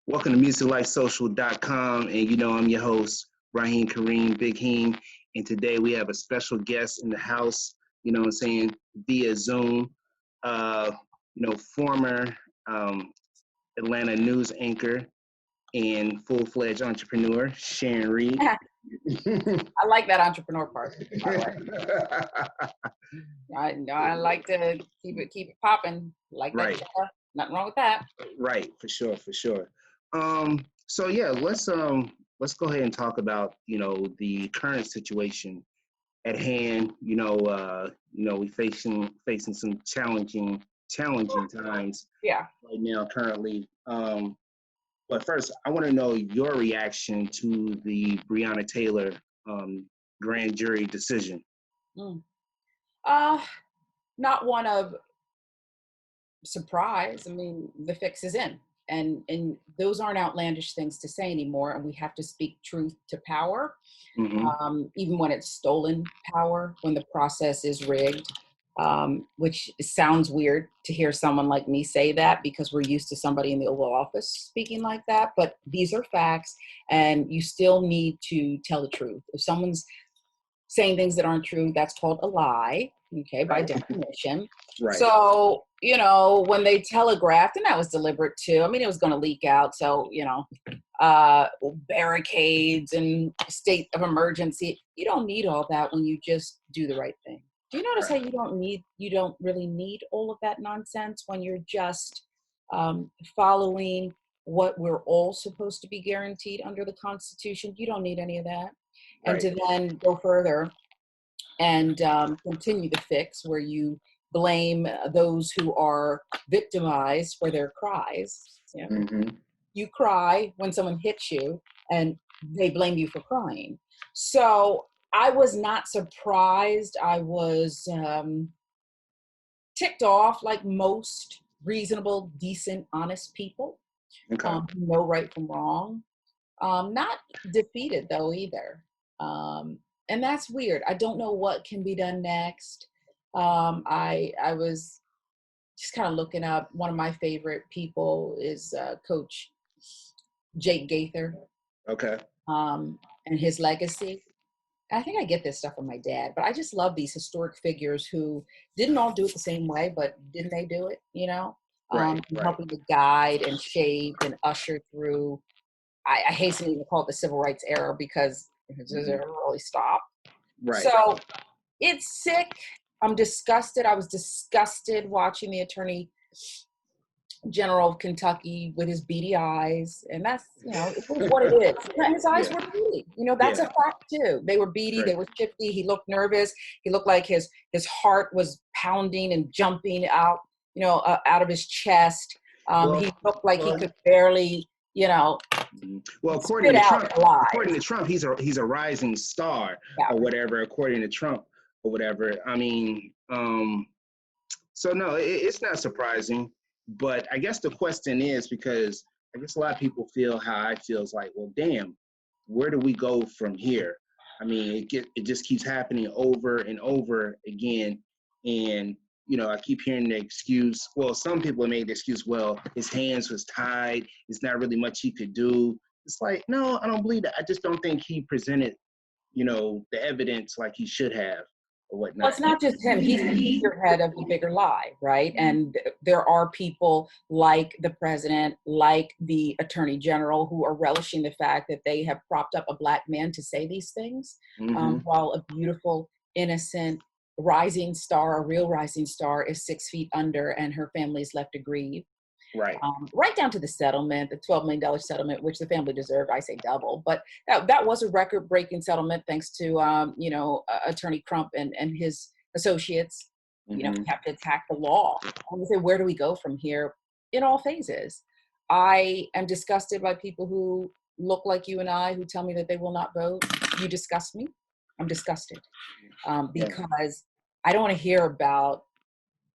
Welcome to musiclifesocial.com, and I'm your host, Raheem Kareem Big Heem, and today we have a special guest in the house, via Zoom, uh, former Atlanta news anchor and full-fledged entrepreneur, Sharon Reed. I like that entrepreneur part, by the way. I like to keep it popping, like that. Right. Nothing wrong with that. Right, for sure. Let's go ahead and talk about the current situation at hand. We facing some challenging times. Yeah. Right now, currently. But first, I want to know your reaction to the Breonna Taylor grand jury decision. Not one of surprise. I mean, the fix is in. And those aren't outlandish things to say anymore. And we have to speak truth to power, even when it's stolen power, when the process is rigged, which sounds weird to hear someone like me say that because we're used to somebody in the Oval Office speaking like that. But these are facts, and you still need to tell the truth. If someone's saying things that aren't true, that's called a lie, okay, by definition. Right. So, when they telegraphed, and that was deliberate too, I mean, it was going to leak out. So, barricades and state of emergency, you don't need all that when you just do the right thing. Do you notice how you don't really need all of that nonsense when you're just following what we're all supposed to be guaranteed under the Constitution? You don't need any of that. And to then go further and continue the fix where you blame those who are victimized for their cries. You cry when someone hits you and they blame you for crying. So I was not surprised. I was ticked off like most reasonable, decent, honest people who know right from wrong. Not defeated though either. And that's weird. I don't know what can be done next. I was just kind of looking up. One of my favorite people is Coach Jake Gaither. Okay. And his legacy. I think I get this stuff from my dad, but I just love these historic figures who didn't all do it the same way, but didn't they do it? Helping to guide and shape and usher through. I hasten to even call it the civil rights era because it doesn't really stop. Right. So it's sick. I'm disgusted. I was disgusted watching the Attorney General of Kentucky with his beady eyes. And that's, it is what it is. His eyes were beady. That's a fact too. They were beady. They were shifty. He looked nervous. He looked like his heart was pounding and jumping out, out of his chest. He looked like he could barely, according to Trump, he's a rising star or whatever. According to Trump or whatever. I mean, so no, it's not surprising. But I guess the question is, because I guess a lot of people feel how I feel, is like, well, damn, where do we go from here? I mean, it just keeps happening over and over again, and I keep hearing the excuse. Well, some people made the excuse, well, his hands was tied. There's not really much he could do. It's like, no, I don't believe that. I just don't think he presented, the evidence like he should have or whatnot. Well, it's not just him. He's the figurehead of the bigger lie, right? And there are people like the president, like the attorney general, who are relishing the fact that they have propped up a Black man to say these things, while a beautiful, innocent, rising star, a real rising star, is 6 feet under and her family is left to grieve. Right. Right down to the settlement, the $12 million settlement, which the family deserved. I say double, but that was a record-breaking settlement thanks to, Attorney Crump and his associates. We have to attack the law. And we say, where do we go from here? In all phases. I am disgusted by people who look like you and I, who tell me that they will not vote. You disgust me. I'm disgusted because I don't want to hear about,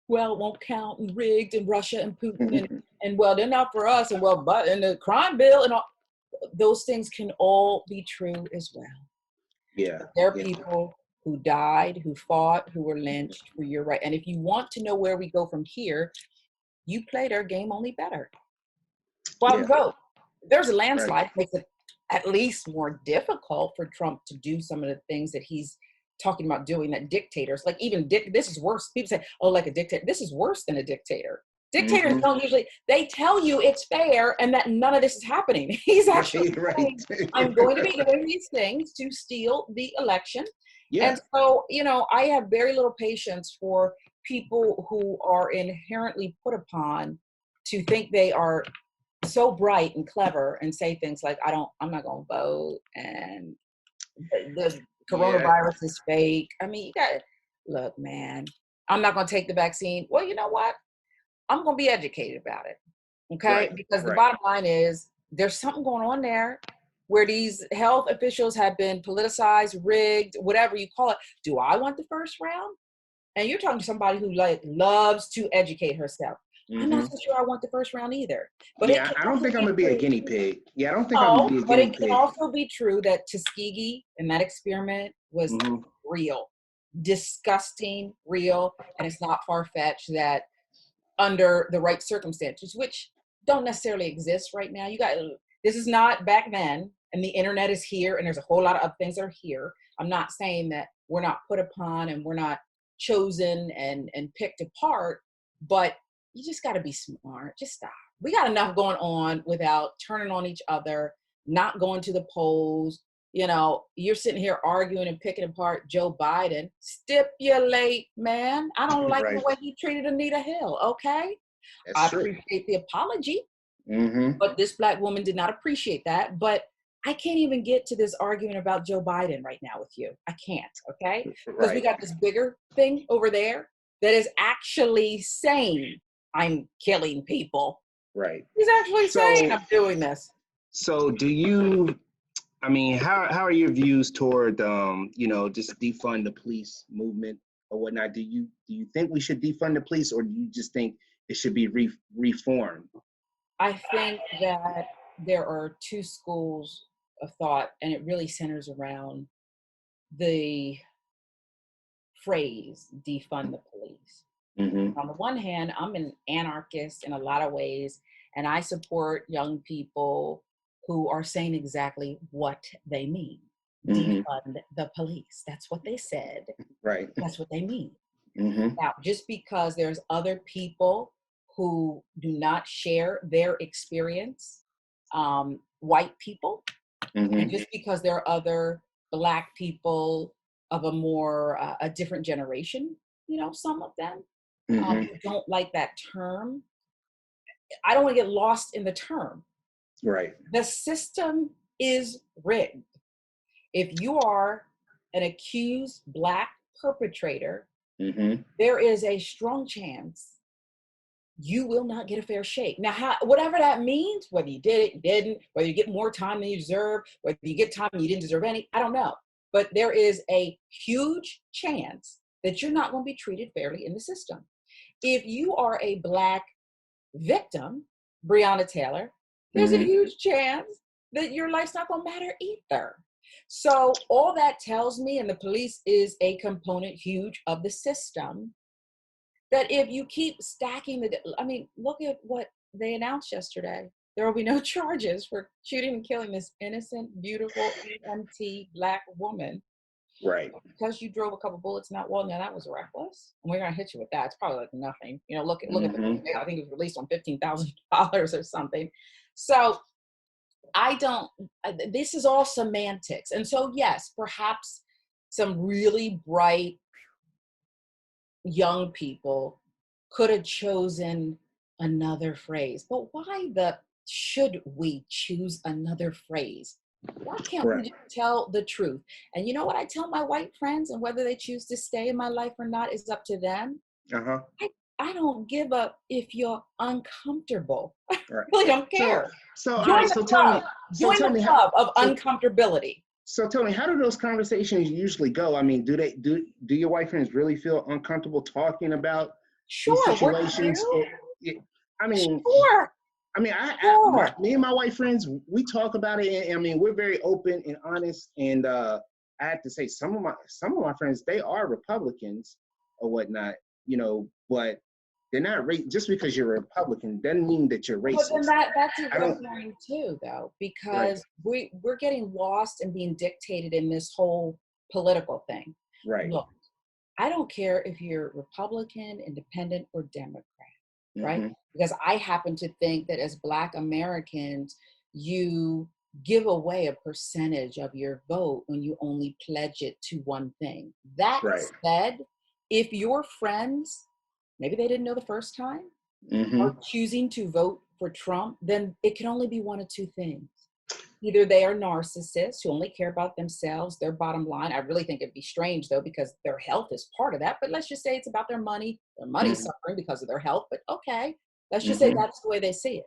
well, it won't count, and rigged, and Russia and Putin, and well, they're not for us, and but and the crime bill, and all those things can all be true as well. Yeah. But there are people who died, who fought, who were lynched for your right. And if you want to know where we go from here, you play their game only better. Well, vote. there's a landslide. It makes it at least more difficult for Trump to do some of the things that he's talking about doing, that dictators, like even this is worse. People say, oh, like a dictator. This is worse than a dictator. Dictators don't usually, they tell you it's fair and that none of this is happening. He's actually saying, I'm going to be doing these things to steal the election. Yeah. And so, you know, I have very little patience for people who are inherently put upon to think they are so bright and clever and say things like, I'm not going to vote, and the coronavirus is fake. I mean, you got, look, man, I'm not going to take the vaccine. Well, you know what? I'm going to be educated about it. Okay. Because the bottom line is there's something going on there where these health officials have been politicized, rigged, whatever you call it. Do I want the first round? And you're talking to somebody who like loves to educate herself. I'm not so sure I want the first round either. But yeah, I don't think I'm gonna be a guinea pig. Yeah, I don't think I'm gonna be a guinea pig. But it can also be true that Tuskegee and that experiment was real, disgusting, real, and it's not far-fetched that under the right circumstances, which don't necessarily exist right now. This is not back then, and the internet is here, and there's a whole lot of other things that are here. I'm not saying that we're not put upon and we're not chosen and picked apart, but you just got to be smart. Just stop. We got enough going on without turning on each other, not going to the polls. You know, you're sitting here arguing and picking apart Joe Biden. Stipulate, man. I don't like the way he treated Anita Hill. Okay. I appreciate the apology, but this Black woman did not appreciate that. But I can't even get to this argument about Joe Biden right now with you. I can't. Okay. Because we got this bigger thing over there that is actually saying, I'm killing people. Right. He's actually saying I'm doing this. So do you, I mean, how are your views toward, you know, just defund the police movement or whatnot? Do you think we should defund the police, or do you just think it should be reformed? I think that there are two schools of thought, and it really centers around the phrase defund the police. On the one hand, I'm an anarchist in a lot of ways, and I support young people who are saying exactly what they mean. Defund the police. That's what they said. Right. That's what they mean. Now, just because there's other people who do not share their experience, white people, and just because there are other Black people of a different generation, you know, some of them, who don't like that term. I don't want to get lost in the term. Right. The system is rigged. If you are an accused Black perpetrator, there is a strong chance you will not get a fair shake. Now, whatever that means, whether you did it, you didn't, whether you get more time than you deserve, whether you get time you didn't deserve any, I don't know. But there is a huge chance that you're not going to be treated fairly in the system. If you are a Black victim, Breonna Taylor, there's a huge chance that your life's not going to matter either. So all that tells me, and the police is a component huge of the system, that if you keep stacking I mean, look at what they announced yesterday. There will be no charges for shooting and killing this innocent, beautiful EMT Black woman. Right. Because you drove a couple bullets in that wall. Now that was reckless, and we're gonna hit you with that. It's probably like nothing. You know, look at the, I think it was released on $15,000 or something. So this is all semantics. And so yes, perhaps some really bright young people could have chosen another phrase. But why should we choose another phrase? Why can't we just tell the truth? And you know what I tell my white friends, and whether they choose to stay in my life or not is up to them. I don't give up if you're uncomfortable. I really don't care. Join the club of uncomfortability. So tell me, how do those conversations usually go? I mean, do your white friends really feel uncomfortable talking about these situations? Me and my white friends, we talk about it. And, I mean, we're very open and honest. And I have to say, some of my friends, they are Republicans or whatnot, you know. But They're not just because you're a Republican doesn't mean that you're racist. But then that's a good point too, though, because we're getting lost and being dictated in this whole political thing. Right. Look, I don't care if you're Republican, Independent, or Democrat, right? Because I happen to think that as Black Americans, you give away a percentage of your vote when you only pledge it to one thing. That said, if your friends, maybe they didn't know the first time, are choosing to vote for Trump, then it can only be one of two things. Either they are narcissists who only care about themselves, their bottom line. I really think it'd be strange, though, because their health is part of that. But let's just say it's about their money. Their money's suffering because of their health. But okay, let's just say that's the way they see it.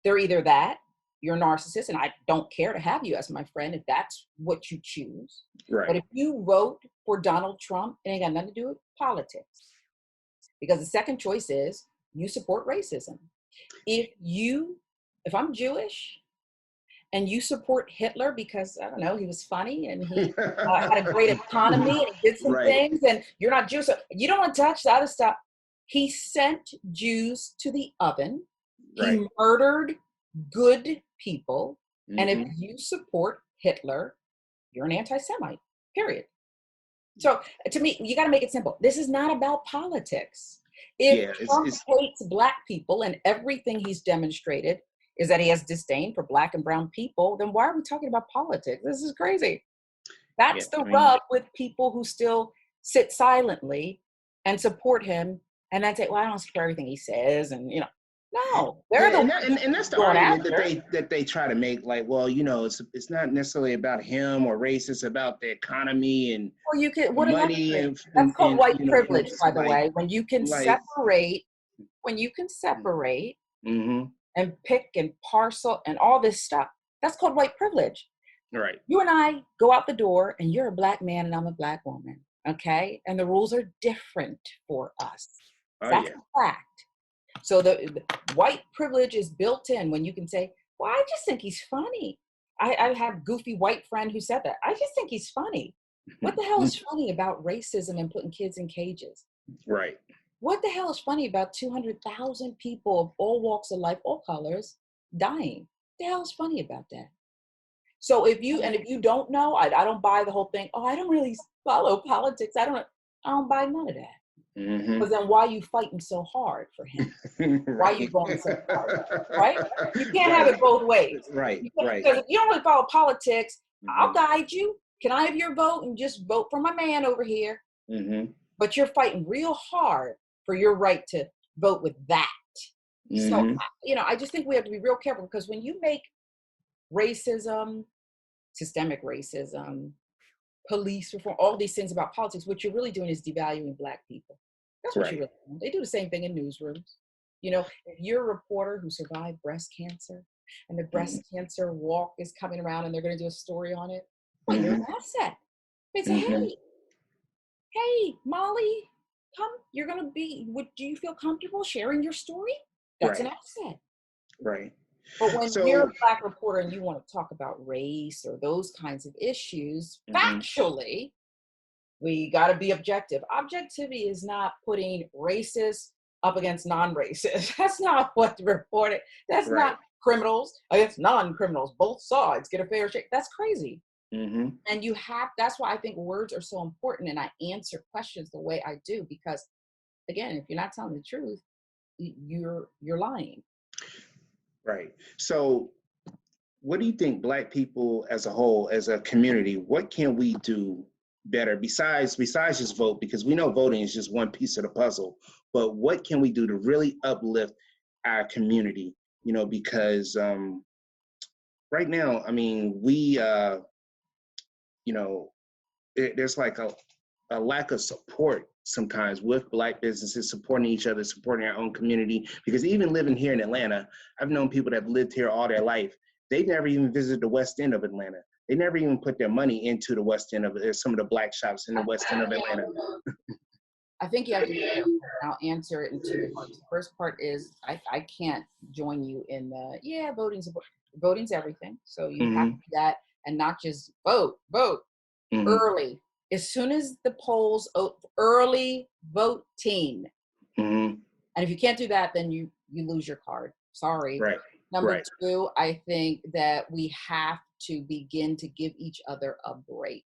They're either that, you're a narcissist, and I don't care to have you as my friend if that's what you choose. Right. But if you vote for Donald Trump, it ain't got nothing to do with politics. Because the second choice is you support racism. If I'm Jewish and you support Hitler because, I don't know, he was funny and he had a great economy and he did some things, and you're not Jewish, so you don't want to touch the other stuff. He sent Jews to the oven. He murdered good people. And if you support Hitler, you're an anti-Semite, period. So to me, you got to make it simple. This is not about politics. If Trump hates Black people and everything he's demonstrated is that he has disdain for Black and brown people, then why are we talking about politics? This is crazy. That's the rub with people who still sit silently and support him and then say, well, I don't support everything he says. And, you know, no, they're and that's the argument that they try to make. Like, well, you know, it's not necessarily about him or race. It's about the economy and money. That's called white privilege, by the way. When you can separate, and pick and parcel and all this stuff, that's called white privilege. Right. You and I go out the door, and you're a Black man and I'm a Black woman. Okay, and the rules are different for us. That's a fact. So the white privilege is built in when you can say, well, I just think he's funny. I have a goofy white friend who said that. I just think he's funny. What the hell is funny about racism and putting kids in cages? Right. What the hell is funny about 200,000 people of all walks of life, all colors, dying? What the hell is funny about that? So if you don't know, I don't buy the whole thing. Oh, I don't really follow politics. I don't buy none of that. Because then why are you fighting so hard for him? Why are you going so hard? Right? You can't have it both ways. Right. Because if you don't really follow politics, I'll guide you. Can I have your vote and just vote for my man over here? But you're fighting real hard for your right to vote with that. So, I just think we have to be real careful, because when you make racism, systemic racism, police reform, all these things about politics, what you're really doing is devaluing Black people. That's what you're really doing. They do the same thing in newsrooms. You know, if you're a reporter who survived breast cancer and the breast cancer walk is coming around and they're going to do a story on it, well, you're an asset. They say, hey, Molly, come, you're going to be, do you feel comfortable sharing your story? That's an asset. Right. But when you're a Black reporter and you want to talk about race or those kinds of issues, factually, we got to be objective. Objectivity is not putting racists up against non-racists. That's not what the reporting, that's not criminals against non-criminals. Both sides get a fair shake. That's crazy. And that's why I think words are so important, and I answer questions the way I do, because again, if you're not telling the truth, you're lying. Right. So what do you think Black people as a whole, as a community, what can we do better besides just vote? Because we know voting is just one piece of the puzzle, but what can we do to really uplift our community? You know, because right now, I mean, we, there's like a lack of support sometimes with Black businesses supporting each other, supporting our own community. Because even living here in Atlanta, I've known people that have lived here all their life. They never even visited the West End of Atlanta. They never even put their money into the West End of some of the Black shops in the West End of Atlanta. I think you have to be careful. I'll answer it in two parts. The first part is I can't join you in the, voting's everything. So you have to do that and not just vote early. As soon as the polls, early voting. And if you can't do that, then you lose your card. Sorry. Right. Number Right. two, I think that we have to begin to give each other a break.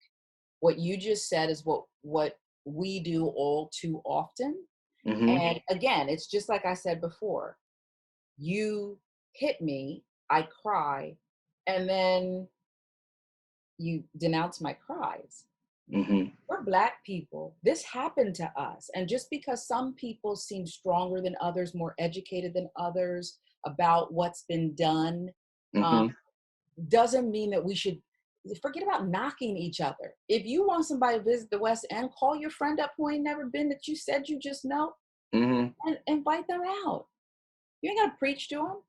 What you just said is what we do all too often. Mm-hmm. And again, it's just like I said before. You hit me, I cry, and then you denounce my cries. Mm-hmm. We're Black people. This happened to us. And just because some people seem stronger than others, more educated than others about what's been done, um, Mm-hmm. doesn't mean that we should forget about knocking each other. If you want somebody to visit the West End, call your friend up who ain't never been that you said you just know Mm-hmm. and invite them out. You ain't got to preach to them.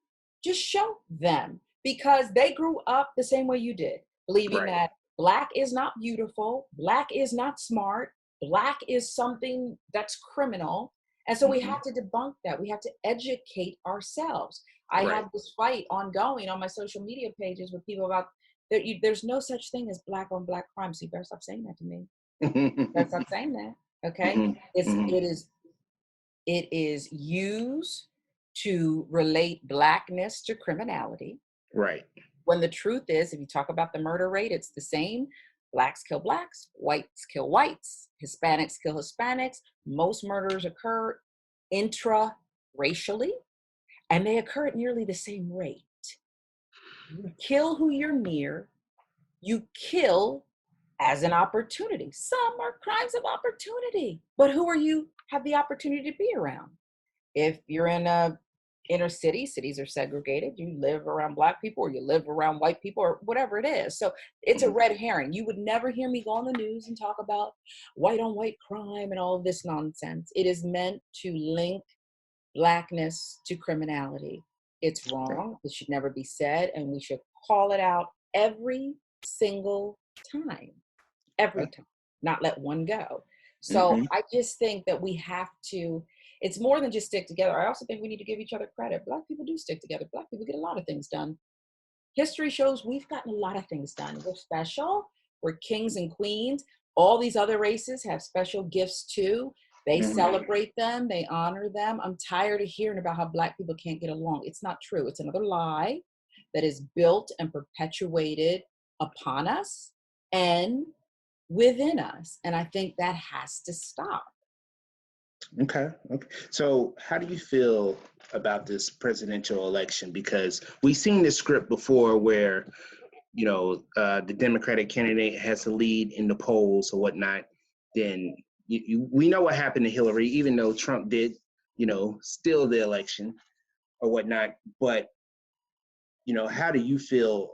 Just show them, because they grew up the same way you did, believing Right. that Black is not beautiful, Black is not smart, Black is something that's criminal. And so we Mm-hmm. have to debunk that. We have to educate ourselves. I Right. have this fight ongoing on my social media pages with people about that. There's no such thing as Black on Black crime. So you better stop saying that to me. Better stop saying that. Okay. Mm-hmm. Mm-hmm. It is used to relate Blackness to criminality. Right. When the truth is, if you talk about the murder rate, it's the same. Blacks kill Blacks, whites kill whites, Hispanics kill Hispanics. Most murders occur intra-racially, and they occur at nearly the same rate. You kill who you're near, you kill as an opportunity. Some are crimes of opportunity, but who are you have the opportunity to be around? If you're in a inner city, cities are segregated, you live around Black people or you live around white people or whatever it is. So it's a Mm-hmm. red herring. You would never hear me go on the news and talk about white on white crime and all of this nonsense. It is meant to link Blackness to criminality. It's wrong. It should never be said, and we should call it out every single time. Every time, not let one go. So Mm-hmm. I just think that we have to, it's more than just stick together. I also think we need to give each other credit. Black people do stick together. Black people get a lot of things done. History shows we've gotten a lot of things done. We're special. We're kings and queens. All these other races have special gifts too. They Mm-hmm. celebrate them. They honor them. I'm tired of hearing about how Black people can't get along. It's not true. It's another lie that is built and perpetuated upon us and within us. And I think that has to stop. Okay. Okay. So, how do you feel about this presidential election? Because we've seen this script before, where the Democratic candidate has to lead in the polls or whatnot. Then we know what happened to Hillary, even though Trump did, steal the election or whatnot. But how do you feel?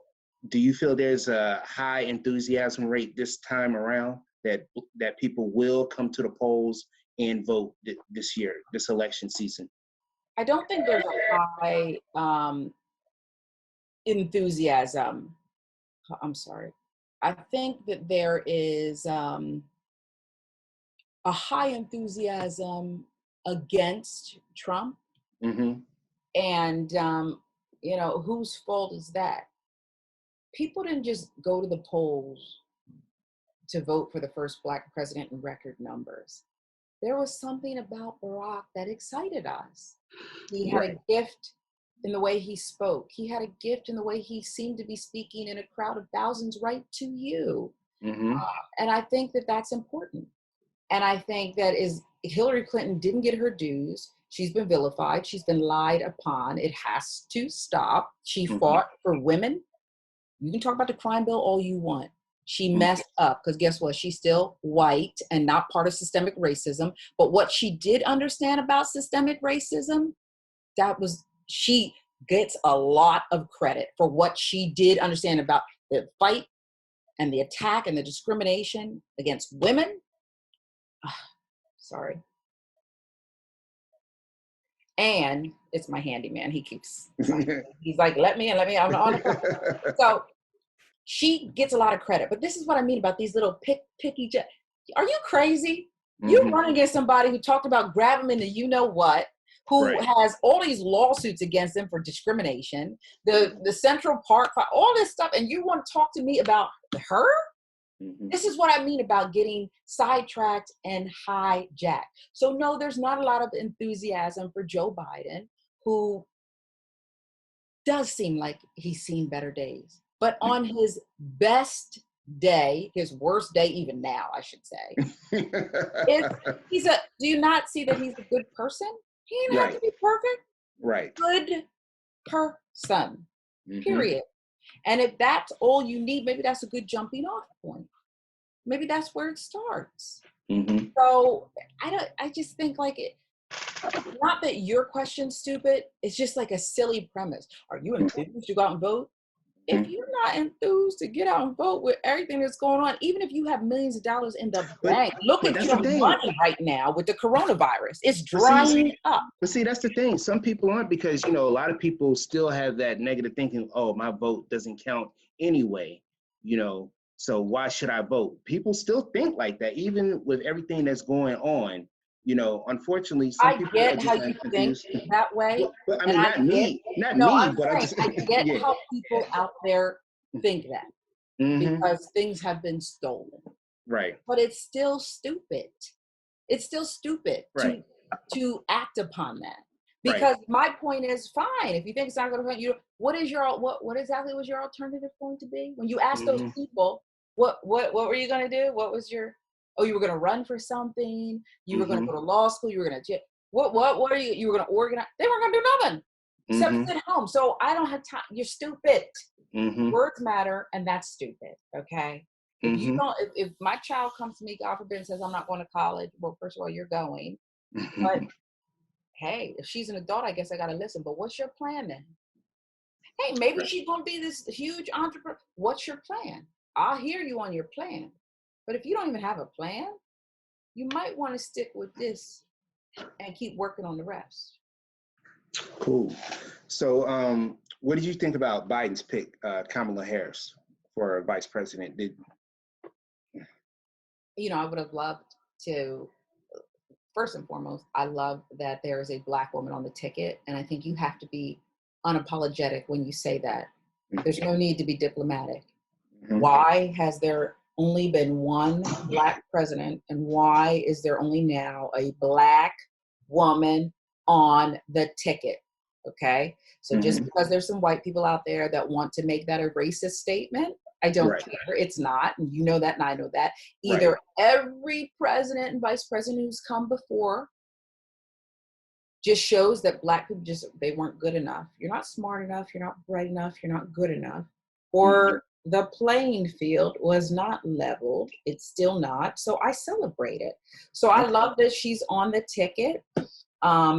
Do you feel there's a high enthusiasm rate this time around that people will come to the polls and vote this year, this election season? I don't think there's a high enthusiasm. I'm sorry. I think that there is a high enthusiasm against Trump. Mm-hmm. And, whose fault is that? People didn't just go to the polls to vote for the first Black president in record numbers. There was something about Barack that excited us. He had Right. a gift in the way he spoke. He had a gift in the way he seemed to be speaking in a crowd of thousands right to you. Mm-hmm. And I think that that's important. And I think that is Hillary Clinton didn't get her dues. She's been vilified. She's been lied upon. It has to stop. She Mm-hmm. fought for women. You can talk about the crime bill all you want. She messed up because guess what? She's still white and not part of systemic racism. But what she did understand about systemic racism, she gets a lot of credit for what she did understand about the fight and the attack and the discrimination against women. Sorry. And it's my handyman. He keeps, he's like, let me in. I'm on the phone. So she gets a lot of credit. But this is what I mean about these little picky. Are you crazy? Mm-hmm. You run against somebody who talked about grab him in the you-know-what, who Right. has all these lawsuits against him for discrimination, the Central Park, all this stuff, and you want to talk to me about her? Mm-hmm. This is what I mean about getting sidetracked and hijacked. So no, there's not a lot of enthusiasm for Joe Biden, who does seem like he's seen better days. But on his best day, his worst day, even now, I should say, is do you not see that he's a good person? He didn't have to Right. be perfect. Right. Good person, Mm-hmm. period. And if that's all you need, maybe that's a good jumping off point. Maybe that's where it starts. Mm-hmm. So I just think like it, not that your question's stupid, it's just like a silly premise. Are you enthused to go out and vote? If you're not enthused to get out and vote with everything that's going on, even if you have millions of dollars in the bank, look at that's your the thing. money right now with the coronavirus. It's But drying up. But see, that's the thing. Some people aren't, because, you know, a lot of people still have that negative thinking, oh, my vote doesn't count anyway, you know, so why should I vote? People still think like that, even with everything that's going on. You know, unfortunately, some I people are get just how not you think confused. that way. But I And mean, I not get, me, not no, me, I'm but I'm saying just, I get yeah. how people out there think that, Mm-hmm. because things have been stolen. Right. But it's still stupid. It's still stupid Right. to act upon that. Right. Because my point is, fine, if you think it's not going to hurt you, what exactly was your alternative going to be? When you asked those people, what were you going to do? What was your, oh, you were going to run for something, you were going to go to law school, you were going to, what are you were going to organize? They weren't going to do nothing except sit home. So I don't have time. You're stupid. Words matter, and that's stupid. Okay. If you don't, if my child comes to me, God forbid, and says, I'm not going to college, well, first of all, you're going. But hey, if she's an adult, I guess I got to listen. But what's your plan then? Hey, maybe she's going to be this huge entrepreneur. What's your plan? I'll hear you on your plan. But if you don't even have a plan, you might want to stick with this and keep working on the rest. Cool. So, what did you think about Biden's pick, Kamala Harris, for vice president? You know, I would have loved to. First and foremost, I love that there is a Black woman on the ticket, and I think you have to be unapologetic when you say that. There's no need to be diplomatic. Why has there only been one Black president, and why is there only now a Black woman on the ticket? Okay, so just because there's some white people out there that want to make that a racist statement, I don't care. It's not, and you know that, and I know that. Either every president and vice president who's come before just shows that Black people they weren't good enough. You're not smart enough, you're not bright enough, you're not good enough. Or the playing field was not leveled. It's still not. So I celebrate it. So I love that she's on the ticket.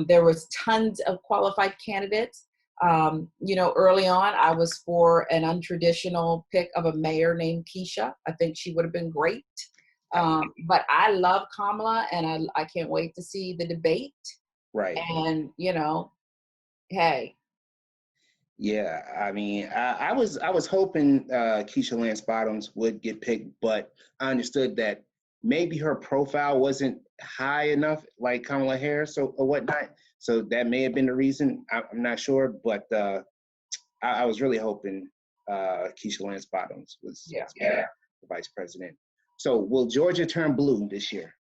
There was tons of qualified candidates. You know, early on, I was for an untraditional pick of a mayor named Keisha. I think she would have been great. But I love Kamala, and I can't wait to see the debate. Right. And, you know, hey. Yeah, I mean, I was hoping Keisha Lance Bottoms would get picked, but I understood that maybe her profile wasn't high enough, like Kamala Harris or whatnot. So that may have been the reason. I'm not sure, but I was really hoping Keisha Lance Bottoms was the vice president. So will Georgia turn blue this year?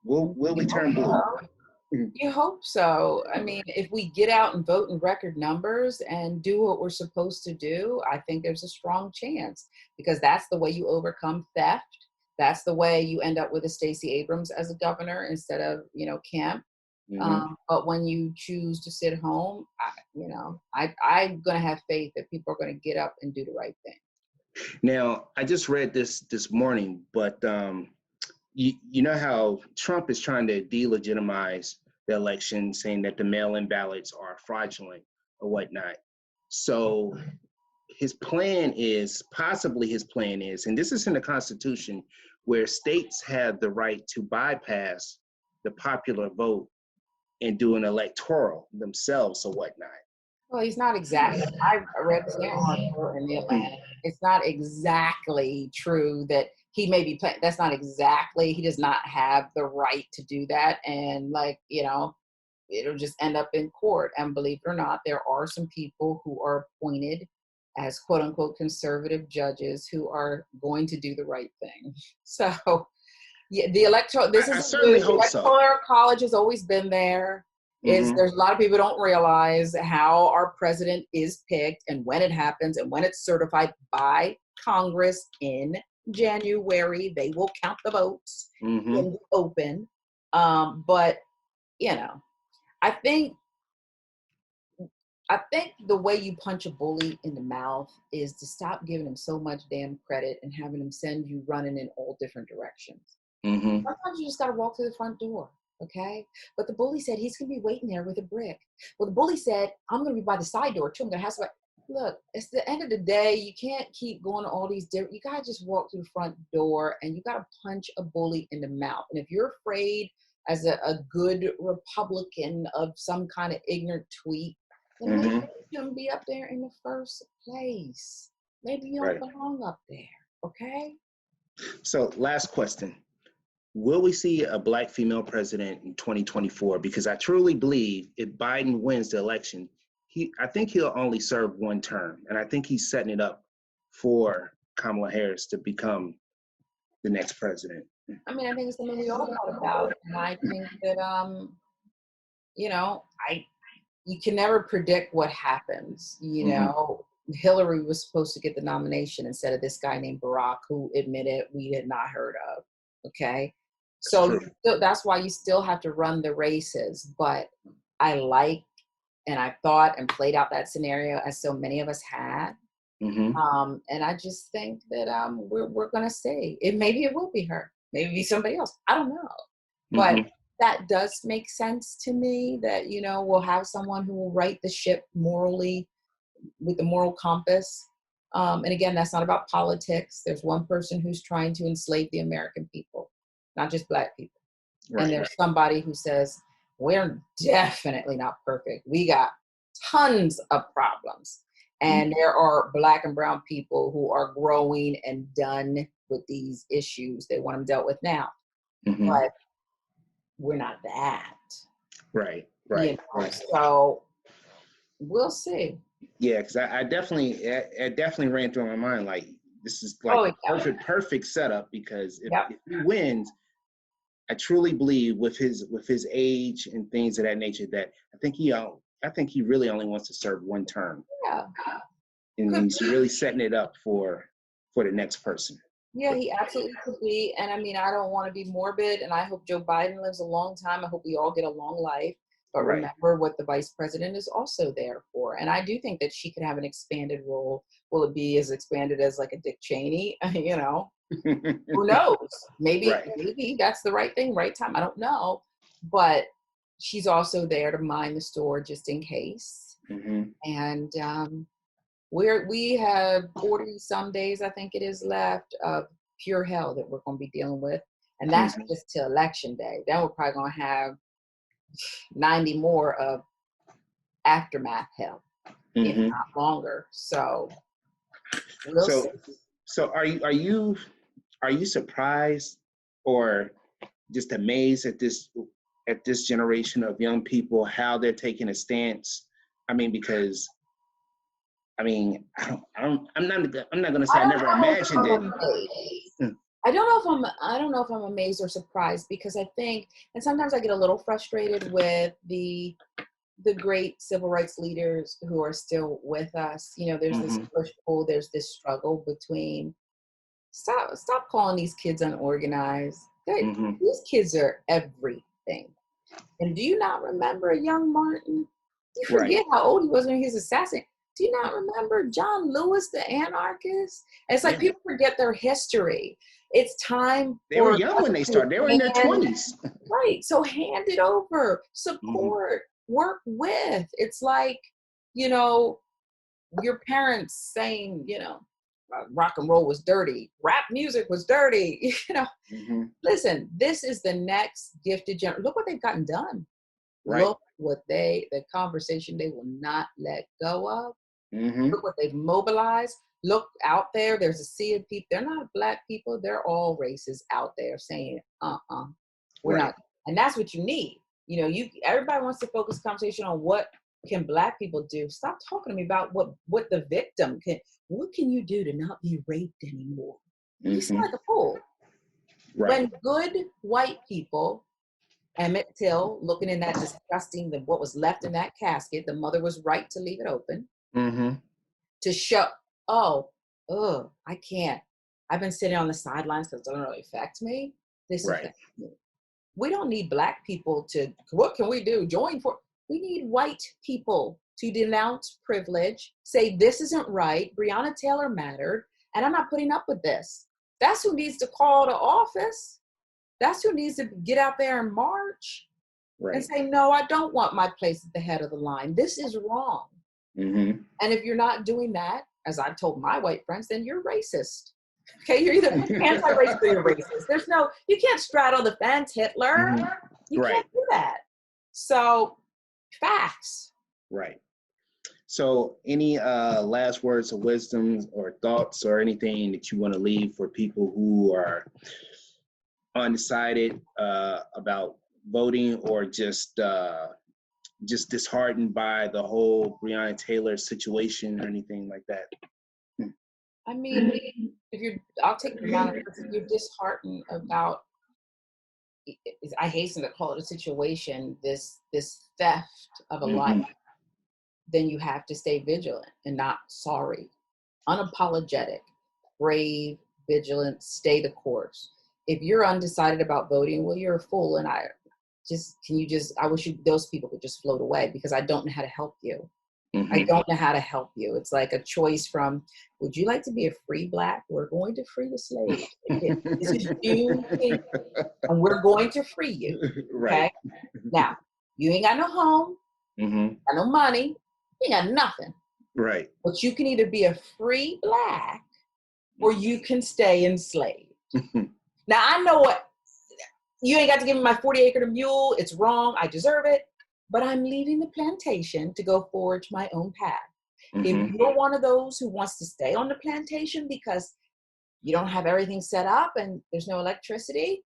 Will we turn blue? You hope so. I mean, if we get out and vote in record numbers and do what we're supposed to do, I think there's a strong chance, because that's the way you overcome theft. That's the way you end up with a Stacey Abrams as a governor instead of, you know, Kemp. But when you choose to sit home, I'm going to have faith that people are going to get up and do the right thing. Now, I just read this morning, but you know how Trump is trying to delegitimize the election, saying that the mail-in ballots are fraudulent or whatnot. So possibly his plan is, and this is in the Constitution, where states have the right to bypass the popular vote and do an electoral themselves or whatnot. Well, he's not exactly. I read the same article in the Atlantic. It's not exactly true that he may be playing. That's not exactly. He does not have the right to do that, and it'll just end up in court. And believe it or not, there are some people who are appointed as quote unquote conservative judges who are going to do the right thing. So yeah, the I certainly hope so. electoral college has always been there. Mm-hmm. There's a lot of people who don't realize how our president is picked and when it happens and when it's certified by Congress in January. They will count the votes Mm-hmm. in the open. But you know, I think the way you punch a bully in the mouth is to stop giving him so much damn credit and having him send you running in all different directions. Mm-hmm. Sometimes you just got to walk through the front door, okay? But the bully said he's going to be waiting there with a brick. Well, the bully said, I'm going to be by the side door too. I'm going to have somebody. Look, it's the end of the day. You can't keep going to all these different. You got to just walk through the front door and you got to punch a bully in the mouth. And if you're afraid as a good Republican of some kind of ignorant tweet, then maybe you shouldn't be up there in the first place. Maybe you don't belong up there, okay? So last question. Will we see a Black female president in 2024? Because I truly believe if Biden wins the election, I think he'll only serve one term. And I think he's setting it up for Kamala Harris to become the next president. I mean, I think it's something we all thought about. And I think that, you know, you can never predict what happens. You know, Hillary was supposed to get the nomination instead of this guy named Barack, who admitted we had not heard of. Okay. So that's why you still have to run the races. But I like, and I thought and played out that scenario as so many of us had. And I just think that we're going to see. Maybe it will be her. Maybe it'll be somebody else. I don't know. But that does make sense to me that, you know, we'll have someone who will right the ship morally with the moral compass. And again, that's not about politics. There's one person who's trying to enslave the American people, not just Black people. And there's somebody who says, we're definitely not perfect. We got tons of problems. And there are Black and brown people who are growing and done with these issues. They want them dealt with now. But we're not that. Right. You know? So we'll see. Yeah, because I definitely ran through my mind like this is like perfect setup because if he wins, I truly believe with his age and things of that nature that I think he really only wants to serve one term. Yeah. And he's really setting it up for the next person. Yeah, he absolutely could be. And I mean, I don't want to be morbid, and I hope Joe Biden lives a long time. I hope we all get a long life. But remember what the vice president is also there for. And I do think that she could have an expanded role. Will it be as expanded as like a Dick Cheney? You know, who knows? Maybe that's the right thing, right time. I don't know. But she's also there to mind the store just in case. And we have 40 some days, I think it is, left of pure hell that we're going to be dealing with. And that's just till election day. Then we're probably going to have 90 more of aftermath hell, if not longer. So we'll see. So are you surprised or just amazed at this generation of young people, how they're taking a stance? I mean, because I'm not going to say I never imagined it. I don't know if I'm amazed or surprised, because I think, and sometimes I get a little frustrated with the great civil rights leaders who are still with us. You know, there's this push-pull, there's this struggle between stop calling these kids unorganized. These kids are everything. And do you not remember young Martin? You forget how old he was when he was assassinated. Do you not remember John Lewis, the anarchist? And it's like people forget their history. It's time. They were young when they started. They were in their 20s. Right. So hand it over. Support. Work with. It's like, you know, your parents saying, you know, rock and roll was dirty. Rap music was dirty. You know, listen, this is the next gifted generation. Look what they've gotten done. Look what the conversation they will not let go of. Look what they've mobilized. Look out there. There's a sea of people. They're not Black people. They're all races out there saying, we're not. And that's what you need. You know, everybody wants to focus conversation on what can Black people do? Stop talking to me about what the victim can. What can you do to not be raped anymore? You sound like a fool. Right. When good white people, Emmett Till, looking in that disgusting, what was left in that casket, the mother was right to leave it open. To show, I can't. I've been sitting on the sidelines because it doesn't really affect me. This affects me. We don't need Black people to, what can we do? We need white people to denounce privilege, say this isn't right, Breonna Taylor mattered, and I'm not putting up with this. That's who needs to call to office. That's who needs to get out there and march and say, no, I don't want my place at the head of the line. This is wrong. And if you're not doing that, as I've told my white friends, then you're racist. Okay, you're either anti-racist or you're racist. You can't straddle the fence, Hitler. You can't do that. So, facts. Right. So, any last words of wisdom or thoughts or anything that you want to leave for people who are undecided about voting or just disheartened by the whole Breonna Taylor situation or anything like that? I mean, I'll take the amount of if you're disheartened about, I hasten to call it a situation, this theft of a life, then you have to stay vigilant and not sorry, unapologetic, brave, vigilant, stay the course. If you're undecided about voting, well, you're a fool, and I wish those people could just float away because I don't know how to help you. I don't know how to help you. It's like a choice from, would you like to be a free Black? We're going to free the slaves. This is you, and we're going to free you. Okay? Now, you ain't got no home, got no money, you ain't got nothing. Right. But you can either be a free Black or you can stay enslaved. Now, I know you ain't got to give me my 40-acre mule. It's wrong. I deserve it. But I'm leaving the plantation to go forge my own path. If you're one of those who wants to stay on the plantation because you don't have everything set up and there's no electricity,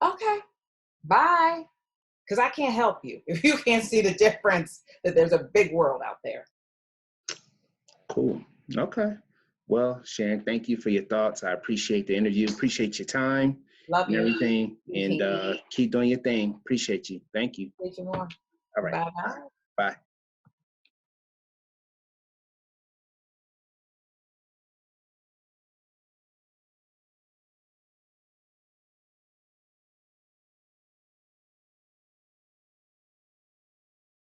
okay, bye. Because I can't help you if you can't see the difference that there's a big world out there. Cool. Okay. Well, Sharon, thank you for your thoughts. I appreciate the interview. Appreciate your time. Love you. And everything. And keep doing your thing. Appreciate you. Thank you. Appreciate you more. All right. Bye-bye. Bye.